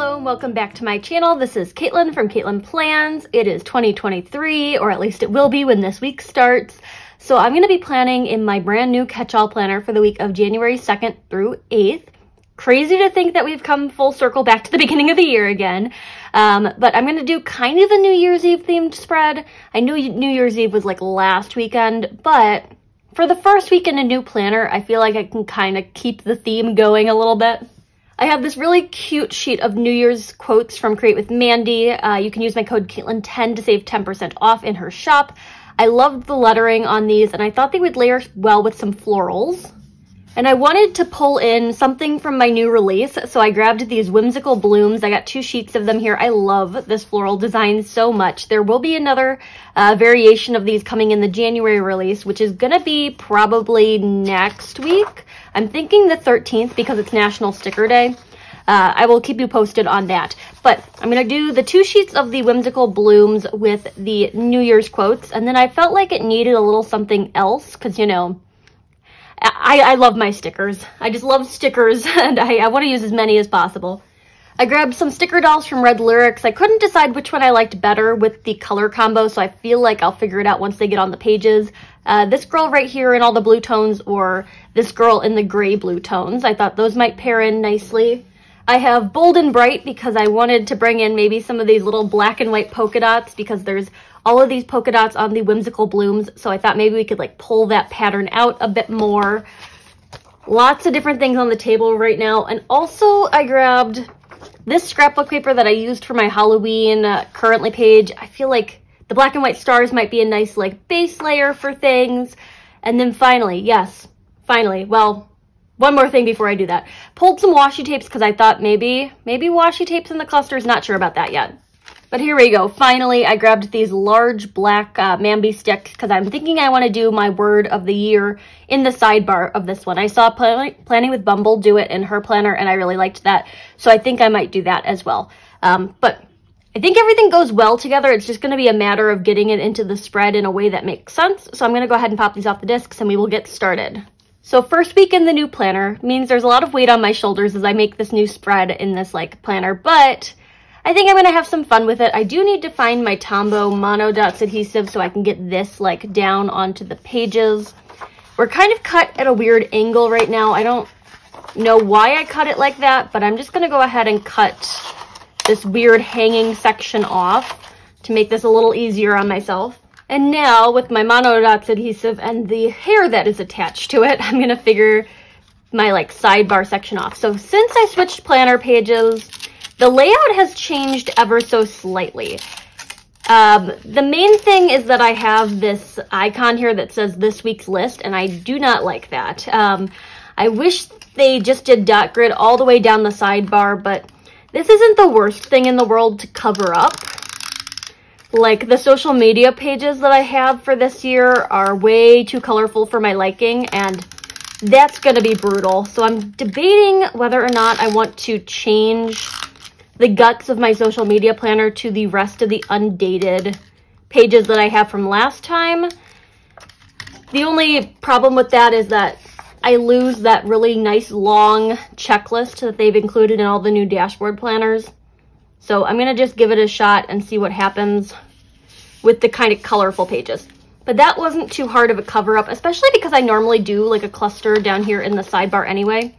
Hello and welcome back to my channel. This is Katelyn from Katelyn Plans. It is 2023, or at least it will be when this week starts. So I'm going to be planning in my brand new catch-all planner for the week of January 2nd through 8th. Crazy to think that we've come full circle back to the beginning of the year again. But I'm going to do kind of a New Year's Eve themed spread. I know New Year's Eve was like last weekend, but for the first week in a new planner, I feel like I can kind of keep the theme going a little bit. I have this really cute sheet of New Year's quotes from Create with Mandy. You can use my code Katelyn10 to save 10% off in her shop. I loved the lettering on these, and I thought they would layer well with some florals. And I wanted to pull in something from my new release, so I grabbed these Whimsical blooms. I got 2 sheets of them here. I love this floral design so much. There will be another variation of these coming in the January release, which is gonna be probably next week. I'm thinking the 13th because it's National Sticker Day. I will keep you posted on that. But I'm going to do the 2 sheets of the Whimsical blooms with the New Year's quotes. And then I felt like it needed a little something else because, you know, I love my stickers. I just love stickers and I want to use as many as possible. I grabbed some sticker dolls from Red Lyrics. I couldn't decide which one I liked better with the color combo, so I feel like I'll figure it out once they get on the pages. This girl right here in all the blue tones or this girl in the gray blue tones. I thought those might pair in nicely. I have Bold and Bright because I wanted to bring in maybe some of these little black and white polka dots because there's all of these polka dots on the Whimsical blooms, so I thought maybe we could like pull that pattern out a bit more. Lots of different things on the table right now, and also I grabbed this scrapbook paper that I used for my Halloween currently page. I feel like the black and white stars might be a nice like base layer for things. And then finally, yes, finally, well, one more thing before I do that. Pulled some washi tapes because I thought maybe washi tapes in the clusters, not sure about that yet. But here we go. Finally, I grabbed these large black Mandy sticks because I'm thinking I want to do my word of the year in the sidebar of this one. I saw Planning with Bumble do it in her planner and I really liked that. So I think I might do that as well. But I think everything goes well together. It's just going to be a matter of getting it into the spread in a way that makes sense. So I'm going to go ahead and pop these off the discs and we will get started. So first week in the new planner means there's a lot of weight on my shoulders as I make this new spread in this like planner, but I think I'm going to have some fun with it. I do need to find my Tombow Mono Dots adhesive so I can get this like down onto the pages. We're kind of cut at a weird angle right now. I don't know why I cut it like that, but I'm just going to go ahead and cut this weird hanging section off to make this a little easier on myself. And now with my Mono Dots adhesive and the hair that is attached to it, I'm going to figure my like sidebar section off. So since I switched planner pages, the layout has changed ever so slightly. The main thing is that I have this icon here that says this week's list, and I do not like that. I wish they just did dot grid all the way down the sidebar, but this isn't the worst thing in the world to cover up. Like, the social media pages that I have for this year are way too colorful for my liking, and that's gonna be brutal. So I'm debating whether or not I want to change the guts of my social media planner to the rest of the undated pages that I have from last time. The only problem with that is that I lose that really nice long checklist that they've included in all the new dashboard planners. So I'm going to just give it a shot and see what happens with the kind of colorful pages. But that wasn't too hard of a cover up, especially because I normally do like a cluster down here in the sidebar anyway.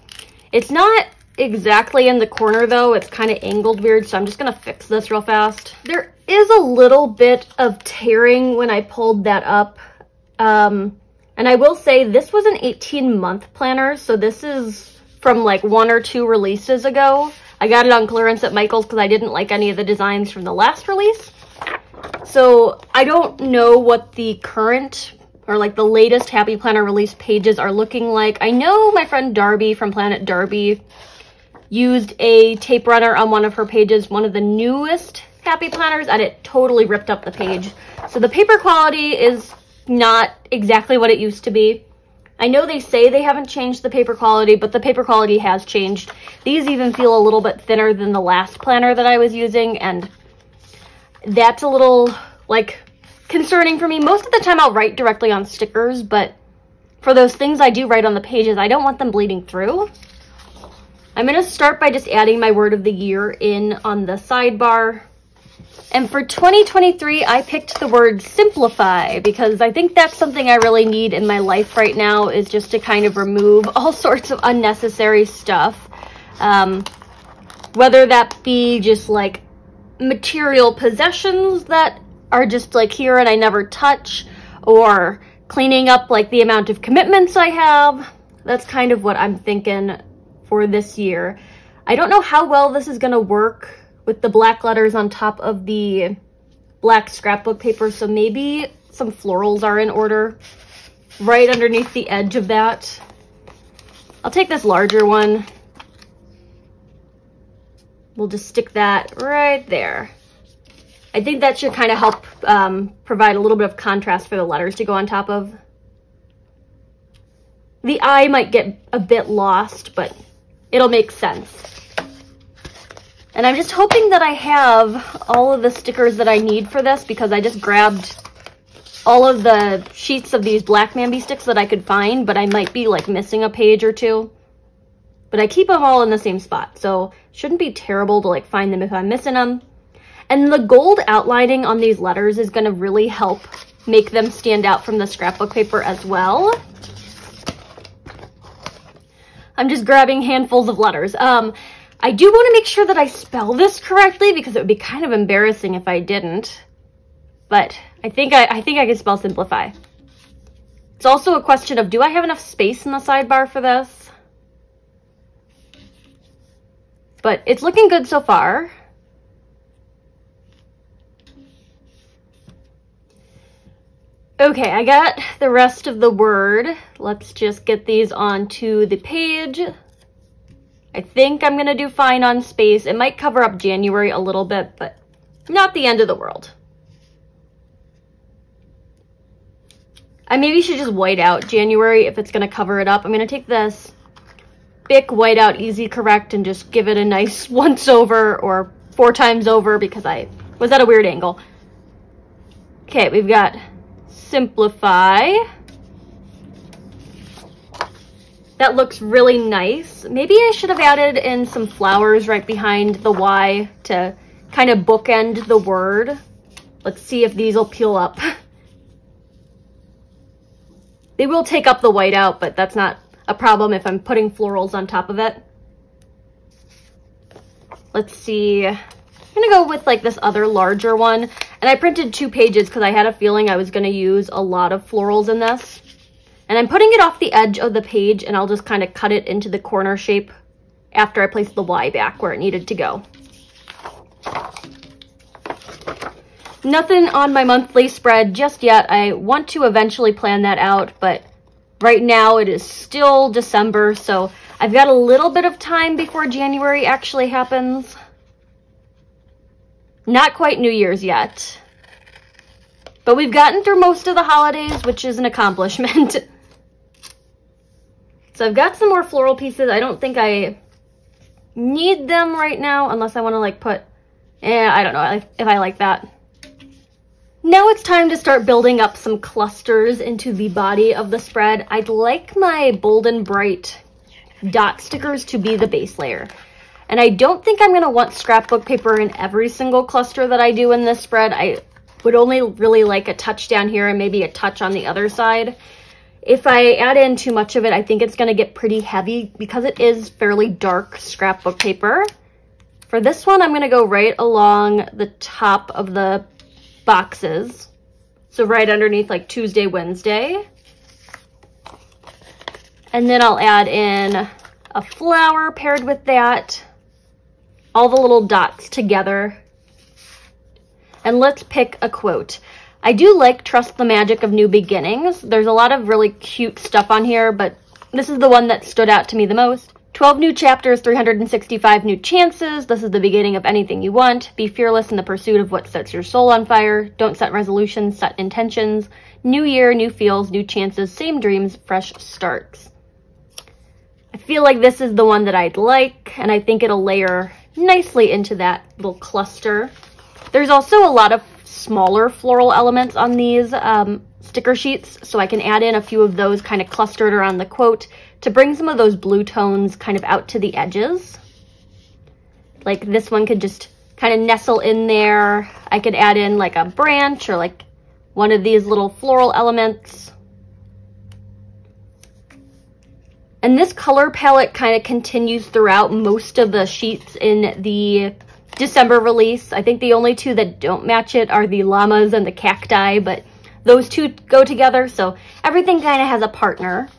It's not exactly in the corner though, it's kind of angled weird, so I'm just gonna fix this real fast. There is a little bit of tearing when I pulled that up, and I will say this was an 18-month planner, so this is from like 1 or 2 releases ago. I got it on clearance at Michael's because I didn't like any of the designs from the last release, so I don't know what the current or like the latest Happy Planner release pages are looking like. I know my friend Darby from Planet Darby used a tape runner on one of her pages, one of the newest Happy Planners, and it totally ripped up the page. So the paper quality is not exactly what it used to be. I know they say they haven't changed the paper quality, but the paper quality has changed. These even feel a little bit thinner than the last planner that I was using, and that's a little like concerning for me. Most of the time I'll write directly on stickers, but for those things I do write on the pages, I don't want them bleeding through. I'm going to start by just adding my word of the year in on the sidebar. And for 2023, I picked the word simplify because I think that's something I really need in my life right now, is just to kind of remove all sorts of unnecessary stuff. Whether that be just like material possessions that are just like here and I never touch, or cleaning up like the amount of commitments I have. That's kind of what I'm thinking for this year. I don't know how well this is going to work with the black letters on top of the black scrapbook paper, so maybe some florals are in order right underneath the edge of that. I'll take this larger one. We'll just stick that right there. I think that should kind of help provide a little bit of contrast for the letters to go on top of. The I might get a bit lost, but it'll make sense. And I'm just hoping that I have all of the stickers that I need for this, because I just grabbed all of the sheets of these black Mandy sticks that I could find, but I might be like missing a page or two. But I keep them all in the same spot, so shouldn't be terrible to like find them if I'm missing them. And the gold outlining on these letters is going to really help make them stand out from the scrapbook paper as well. I'm just grabbing handfuls of letters. I do want to make sure that I spell this correctly, because it would be kind of embarrassing if I didn't. But I think I can spell simplify. It's also a question of, do I have enough space in the sidebar for this? But it's looking good so far. Okay, I got the rest of the word. Let's just get these onto the page. I think I'm going to do fine on space. It might cover up January a little bit, but not the end of the world. I maybe should just white out January if it's going to cover it up. I'm going to take this Bic white out Easy Correct and just give it a nice once over or 4 times over, because I was at a weird angle. Okay, we've got simplify. That looks really nice. Maybe I should have added in some flowers right behind the Y to kind of bookend the word. Let's see if these will peel up. They will take up the white out, but that's not a problem if I'm putting florals on top of it. Let's see. I'm gonna go with like this other larger one. And I printed 2 pages because I had a feeling I was gonna use a lot of florals in this. And I'm putting it off the edge of the page, and I'll just kind of cut it into the corner shape after I place the Y back where it needed to go. Nothing on my monthly spread just yet. I want to eventually plan that out, but right now it is still December, so I've got a little bit of time before January actually happens. Not quite New Year's yet. But we've gotten through most of the holidays, which is an accomplishment. So I've got some more floral pieces. I don't think I need them right now, unless I want to like put, I don't know if I like that. Now it's time to start building up some clusters into the body of the spread. I'd like my Bold and Bright dot stickers to be the base layer. And I don't think I'm going to want scrapbook paper in every single cluster that I do in this spread. I would only really like a touch down here and maybe a touch on the other side. If I add in too much of it, I think it's going to get pretty heavy because it is fairly dark scrapbook paper. For this one, I'm going to go right along the top of the boxes. So right underneath like Tuesday, Wednesday. And then I'll add in a flower paired with that. All the little dots together. And let's pick a quote. I do like Trust the Magic of New Beginnings. There's a lot of really cute stuff on here, but this is the one that stood out to me the most. 12 new chapters, 365 new chances. This is the beginning of anything you want. Be fearless in the pursuit of what sets your soul on fire. Don't set resolutions, set intentions. New year, new feels, new chances, same dreams, fresh starts. I feel like this is the one that I'd like, and I think it'll layer nicely into that little cluster. There's also a lot of smaller floral elements on these sticker sheets, so I can add in a few of those kind of clustered around the quote to bring some of those blue tones kind of out to the edges. Like this one could just kind of nestle in there. I could add in like a branch or like one of these little floral elements. And this color palette kind of continues throughout most of the sheets in the December release. I think the only two that don't match it are the llamas and the cacti, but those two go together, so everything kind of has a partner.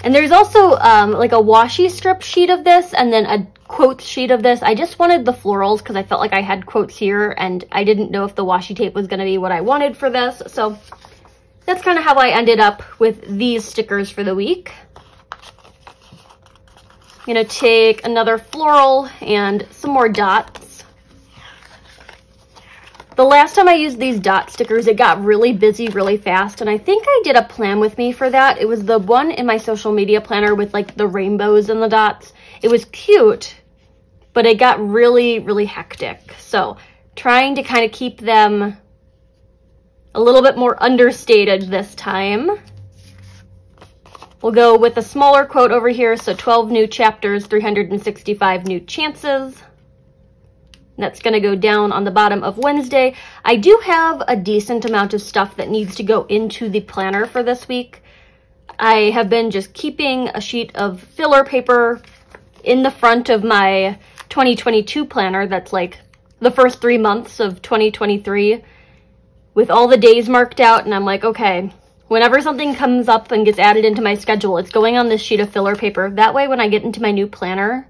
And there's also like a washi strip sheet of this and then a quotes sheet of this. I just wanted the florals because I felt like I had quotes here and I didn't know if the washi tape was going to be what I wanted for this. So that's kind of how I ended up with these stickers for the week. I'm going to take another floral and some more dots. The last time I used these dot stickers, it got really busy really fast, and I think I did a plan with me for that. It was the one in my social media planner with like the rainbows and the dots. It was cute, but it got really, really hectic. So trying to kind of keep them a little bit more understated this time. We'll go with a smaller quote over here, so 12 new chapters, 365 new chances. That's going to go down on the bottom of Wednesday. I do have a decent amount of stuff that needs to go into the planner for this week. I have been just keeping a sheet of filler paper in the front of my 2022 planner that's like the first 3 months of 2023 with all the days marked out, and I'm like, okay, whenever something comes up and gets added into my schedule, it's going on this sheet of filler paper. That way, when I get into my new planner,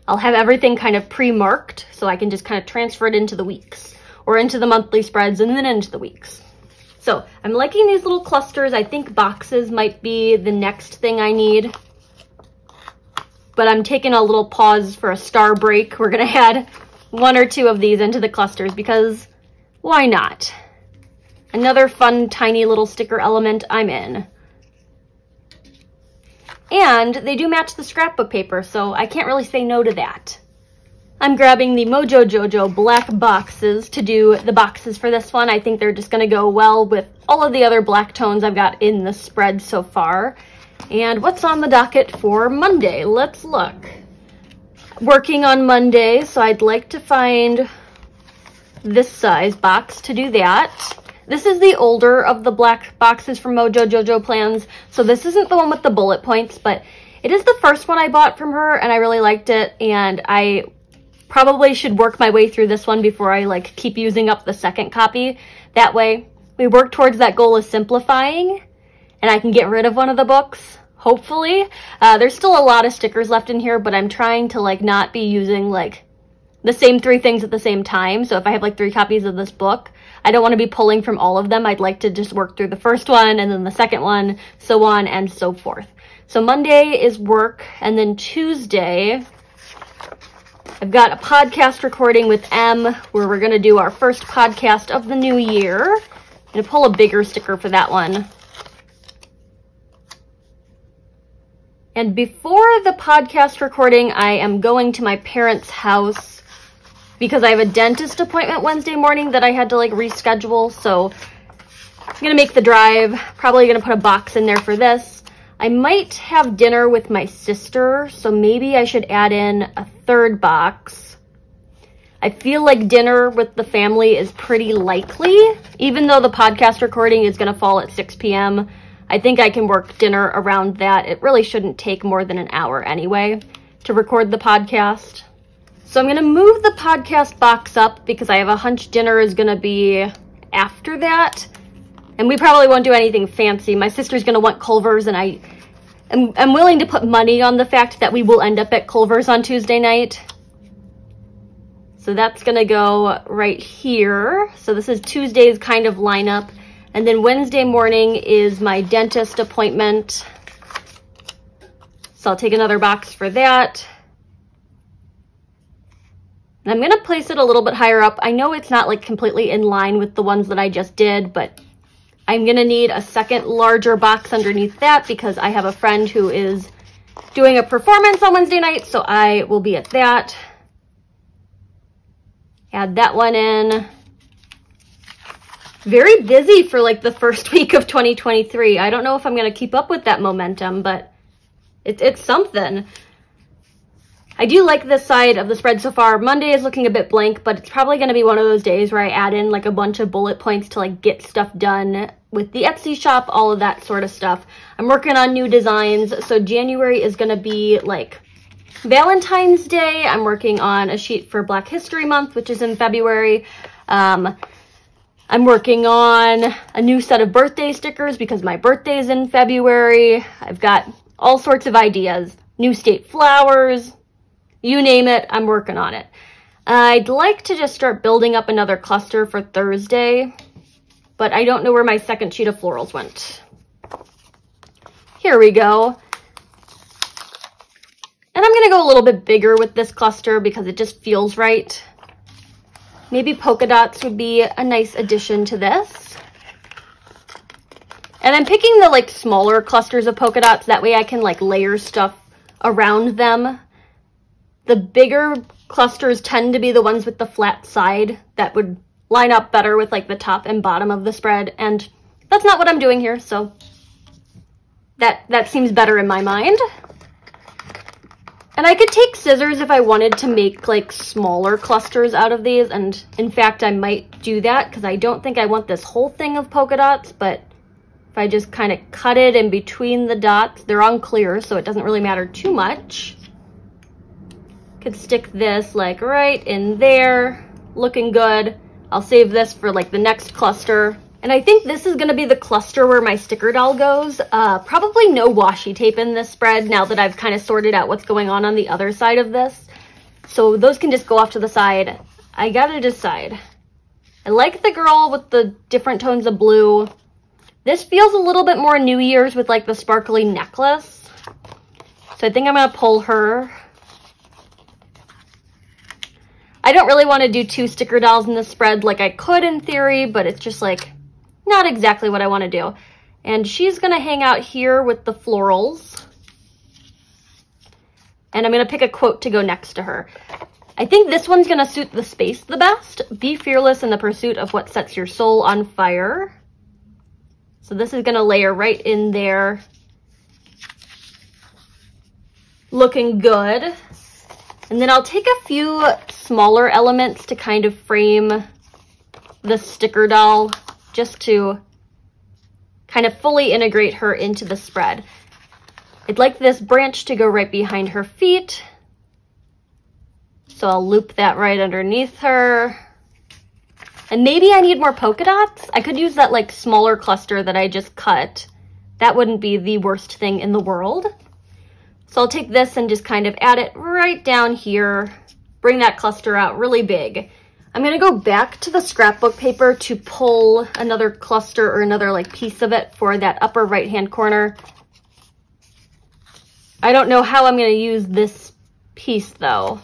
I'll have everything kind of pre-marked so I can just kind of transfer it into the weeks or into the monthly spreads and then into the weeks. So I'm liking these little clusters. I think boxes might be the next thing I need, but I'm taking a little pause for a star break. We're going to add 1 or 2 of these into the clusters because why not? Another fun, tiny little sticker element, I'm in. And they do match the scrapbook paper, so I can't really say no to that. I'm grabbing the Mojo Jojo black boxes to do the boxes for this one. I think they're just going to go well with all of the other black tones I've got in the spread so far. And what's on the docket for Monday? Let's look. Working on Monday, so I'd like to find this size box to do that. This is the older of the black boxes from Mojo Jojo Plans, so this isn't the one with the bullet points, but it is the first one I bought from her, and I really liked it, and I probably should work my way through this one before I like keep using up the second copy. That way, we work towards that goal of simplifying, and I can get rid of one of the books, hopefully. There's still a lot of stickers left in here, but I'm trying to like not be using like the same 3 things at the same time, so if I have like 3 copies of this book, I don't want to be pulling from all of them. I'd like to just work through the first one and then the second one, so on and so forth. So Monday is work, and then Tuesday, I've got a podcast recording with Em where we're going to do our first podcast of the new year. I'm going to pull a bigger sticker for that one. And before the podcast recording, I am going to my parents' house because I have a dentist appointment Wednesday morning that I had to like reschedule. So I'm going to make the drive, probably going to put a box in there for this. I might have dinner with my sister, so maybe I should add in a 3rd box. I feel like dinner with the family is pretty likely, even though the podcast recording is going to fall at 6 p.m. I think I can work dinner around that. It really shouldn't take more than an hour anyway to record the podcast. So I'm going to move the podcast box up because I have a hunch dinner is going to be after that. And we probably won't do anything fancy. My sister's going to want Culver's, and I'm willing to put money on the fact that we will end up at Culver's on Tuesday night. So that's going to go right here. So this is Tuesday's kind of lineup. And then Wednesday morning is my dentist appointment. So I'll take another box for that. And I'm going to place it a little bit higher up. I know it's not like completely in line with the ones that I just did, but I'm going to need a second larger box underneath that because I have a friend who is doing a performance on Wednesday night, so I will be at that. Add that one in. very busy for like the first week of 2023. I don't know if I'm going to keep up with that momentum, but it's something. I do like this side of the spread so far. Monday is looking a bit blank, but it's probably going to be one of those days where I add in like a bunch of bullet points to like get stuff done with the Etsy shop, all of that sort of stuff. I'm working on new designs. So January is going to be like Valentine's Day. I'm working on a sheet for Black History Month, which is in February. I'm working on a new set of birthday stickers because my birthday is in February. I've got all sorts of ideas. New state flowers. You name it, I'm working on it. I'd like to just start building up another cluster for Thursday, but I don't know where my second sheet of florals went. Here we go. And I'm gonna go a little bit bigger with this cluster because it just feels right. Maybe polka dots would be a nice addition to this. And I'm picking the like smaller clusters of polka dots, that way I can like layer stuff around them. The bigger clusters tend to be the ones with the flat side that would line up better with like the top and bottom of the spread, and that's not what I'm doing here, so that seems better in my mind. And I could take scissors if I wanted to make like smaller clusters out of these, and in fact I might do that because I don't think I want this whole thing of polka dots, but if I just kind of cut it in between the dots, they're on clear so it doesn't really matter too much. Could stick this like right in there, looking good. I'll save this for like the next cluster. And I think this is gonna be the cluster where my sticker doll goes. Probably no washi tape in this spread now that I've kind of sorted out what's going on the other side of this. So those can just go off to the side. I gotta decide. I like the girl with the different tones of blue. This feels a little bit more New Year's with like the sparkly necklace. So I think I'm gonna pull her. I don't really want to do 2 sticker dolls in this spread like I could in theory, but it's just like not exactly what I want to do. And she's going to hang out here with the florals. And I'm going to pick a quote to go next to her. I think this one's going to suit the space the best. Be fearless in the pursuit of what sets your soul on fire. So this is going to layer right in there. Looking good. And then I'll take a few smaller elements to kind of frame the sticker doll just to kind of fully integrate her into the spread. I'd like this branch to go right behind her feet. So I'll loop that right underneath her. And maybe I need more polka dots. I could use that like smaller cluster that I just cut. That wouldn't be the worst thing in the world. So I'll take this and just kind of add it right down here, bring that cluster out really big. I'm gonna go back to the scrapbook paper to pull another cluster or another like piece of it for that upper right-hand corner. I don't know how I'm gonna use this piece though.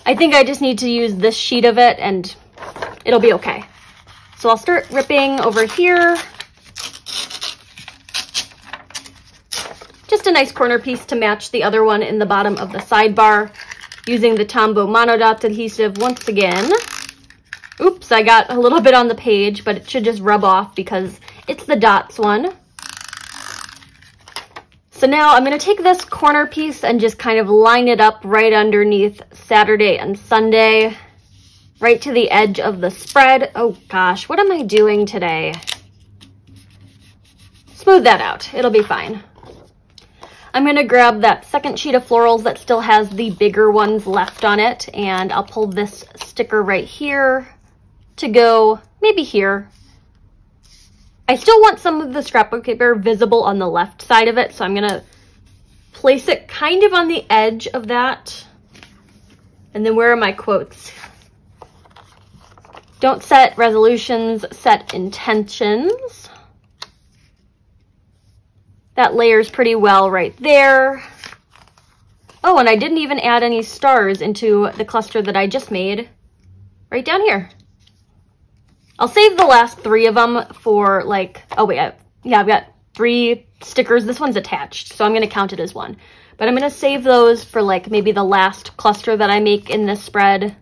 I think I just need to use this sheet of it and it'll be okay. So I'll start ripping over here. Just a nice corner piece to match the other one in the bottom of the sidebar, using the Tombow Monodots adhesive once again. Oops, I got a little bit on the page, but it should just rub off because it's the dots one. So now I'm going to take this corner piece and just kind of line it up right underneath Saturday and Sunday, right to the edge of the spread. Oh gosh, what am I doing today? Smooth that out, it'll be fine. I'm going to grab that second sheet of florals that still has the bigger ones left on it, and I'll pull this sticker right here to go maybe here. I still want some of the scrapbook paper visible on the left side of it, so I'm going to place it kind of on the edge of that. And then where are my quotes? Don't set resolutions, set intentions. That layers pretty well right there. Oh, and I didn't even add any stars into the cluster that I just made right down here. I'll save the last 3 of them for like, oh wait, yeah, I've got 3 stickers. This one's attached, so I'm going to count it as 1. But I'm going to save those for like maybe the last cluster that I make in this spread.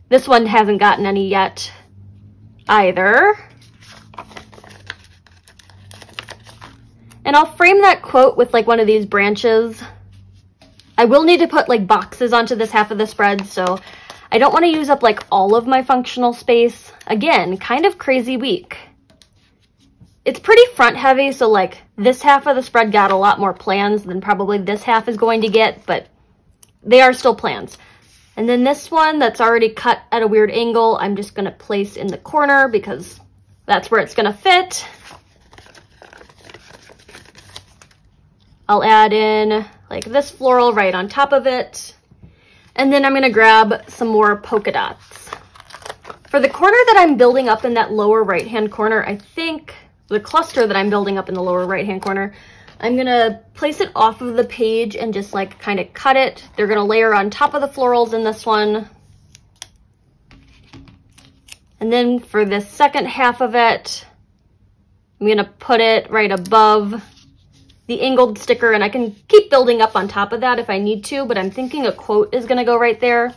This one hasn't gotten any yet either. And I'll frame that quote with like one of these branches. I will need to put like boxes onto this half of the spread, so I don't want to use up like all of my functional space. Again, kind of crazy week. It's pretty front heavy, so like this half of the spread got a lot more plans than probably this half is going to get, but they are still plans. And then this one that's already cut at a weird angle, I'm just going to place in the corner because that's where it's going to fit. I'll add in like this floral right on top of it. And then I'm going to grab some more polka dots. For the corner that I'm building up in that lower right-hand corner, I think the cluster that I'm building up in the lower right-hand corner, I'm going to place it off of the page and just like kind of cut it. They're going to layer on top of the florals in this one. And then for this second half of it, I'm going to put it right above the angled sticker, and I can keep building up on top of that if I need to, but I'm thinking a quote is going to go right there.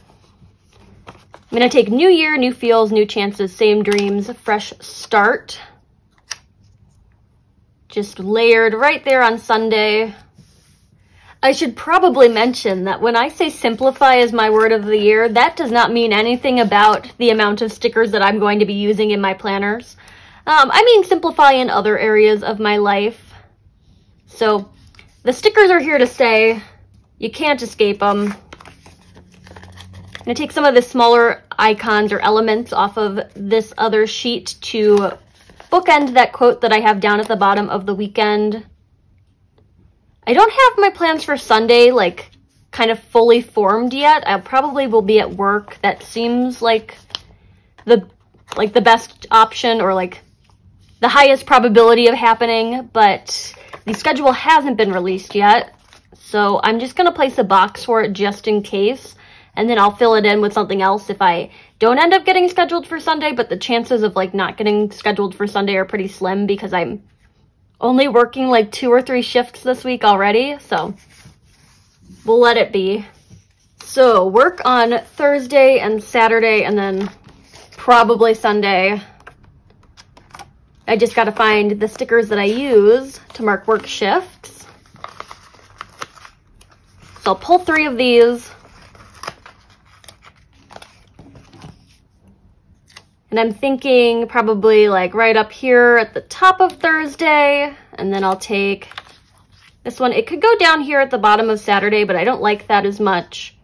I'm going to take new year, new feels, new chances, same dreams, fresh start. Just layered right there on Sunday. I should probably mention that when I say simplify as my word of the year, that does not mean anything about the amount of stickers that I'm going to be using in my planners. I mean simplify in other areas of my life. So the stickers are here to stay. You can't escape them. I'm going to take some of the smaller icons or elements off of this other sheet to bookend that quote that I have down at the bottom of the weekend. I don't have my plans for Sunday like kind of fully formed yet. I probably will be at work. That seems like the best option, or like the highest probability of happening, but the schedule hasn't been released yet. So I'm just going to place a box for it just in case, and then I'll fill it in with something else if I don't end up getting scheduled for Sunday, but the chances of like not getting scheduled for Sunday are pretty slim because I'm only working like 2 or 3 shifts this week already, so we'll let it be. So work on Thursday and Saturday, and then probably Sunday. I just got to find the stickers that I use to mark work shifts. So I'll pull 3 of these. And I'm thinking probably like right up here at the top of Thursday. And then I'll take this one. It could go down here at the bottom of Saturday, but I don't like that as much.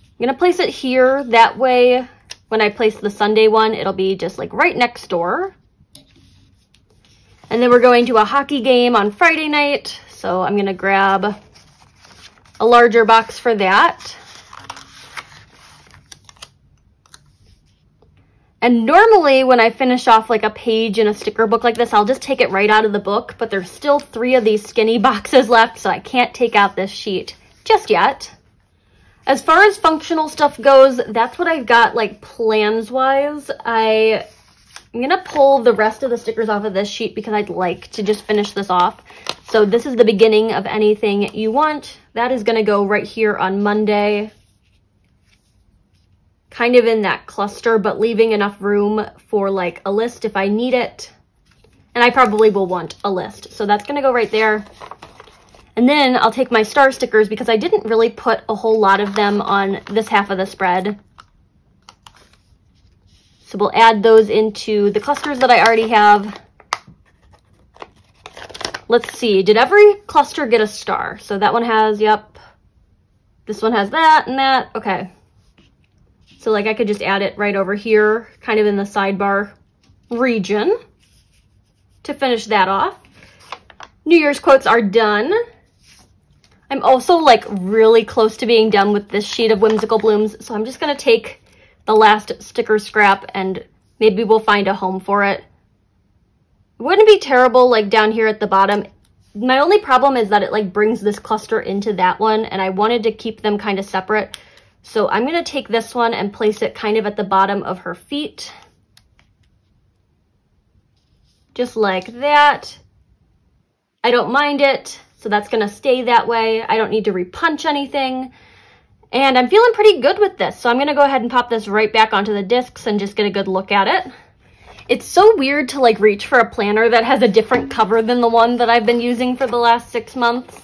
I'm going to place it here. That way, when I place the Sunday one, it'll be just like right next door. And then we're going to a hockey game on Friday night. So I'm going to grab a larger box for that. And normally when I finish off like a page in a sticker book like this, I'll just take it right out of the book, but there's still 3 of these skinny boxes left, so I can't take out this sheet just yet. As far as functional stuff goes, that's what I've got like plans-wise. I'm gonna pull the rest of the stickers off of this sheet because I'd like to just finish this off. So this is the beginning of anything you want. That is gonna go right here on Monday. Kind of in that cluster, but leaving enough room for like a list if I need it. And I probably will want a list. So that's gonna go right there. And then I'll take my star stickers because I didn't really put a whole lot of them on this half of the spread. So we'll add those into the clusters that I already have. Let's see, did every cluster get a star? So that one has, yep. This one has that and that, okay. So like I could just add it right over here, kind of in the sidebar region to finish that off. New Year's quotes are done. I'm also like really close to being done with this sheet of Whimsical Blooms. So I'm just gonna take the last sticker scrap and maybe we'll find a home for it. It wouldn't be terrible like down here at the bottom. My only problem is that it like brings this cluster into that one, and I wanted to keep them kind of separate. So I'm going to take this one and place it kind of at the bottom of her feet. Just like that. I don't mind it, so that's going to stay that way. I don't need to repunch anything. And I'm feeling pretty good with this, so I'm going to go ahead and pop this right back onto the discs and just get a good look at it. It's so weird to like reach for a planner that has a different cover than the one that I've been using for the last 6 months.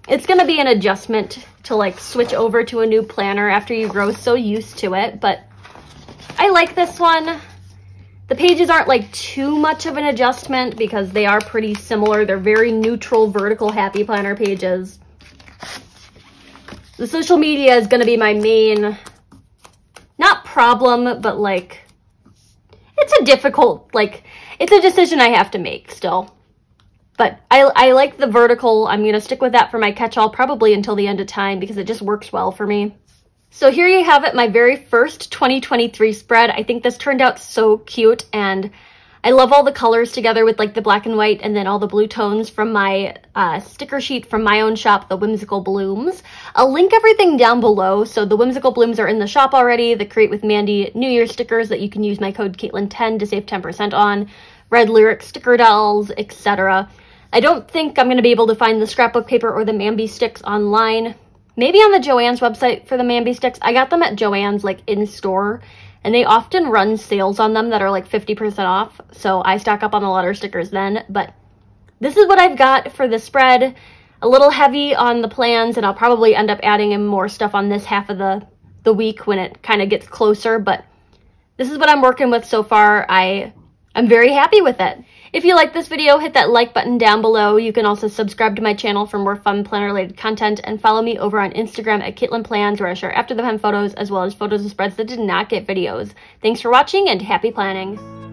It's going to be an adjustment to like switch over to a new planner after you grow so used to it, but I like this one. The pages aren't like too much of an adjustment because they are pretty similar. They're very neutral, vertical happy planner pages. The social media is going to be my main, not problem, but like, it's a difficult, like, it's a decision I have to make still. But I like the vertical. I'm going to stick with that for my catch-all probably until the end of time because it just works well for me. So here you have it, my very first 2023 spread. I think this turned out so cute, and I love all the colors together with like the black and white and then all the blue tones from my sticker sheet from my own shop, the Whimsical Blooms. I'll link everything down below. So the Whimsical Blooms are in the shop already. The Create with Mandy New Year stickers that you can use my code Katelyn10 to save 10% on. Red Lyric sticker dolls, etc. I don't think I'm going to be able to find the scrapbook paper or the Mandy sticks online. Maybe on the Joann's website for the Mandy sticks. I got them at Joann's like in store, and they often run sales on them that are like 50% off. So I stock up on the letter stickers then. But this is what I've got for the spread. A little heavy on the plans, and I'll probably end up adding in more stuff on this half of the week when it kind of gets closer. But this is what I'm working with so far. I'm very happy with it. If you like this video, hit that like button down below. You can also subscribe to my channel for more fun planner-related content, and follow me over on Instagram at Katelyn Plans, where I share after the pen photos as well as photos of spreads that did not get videos. Thanks for watching, and happy planning!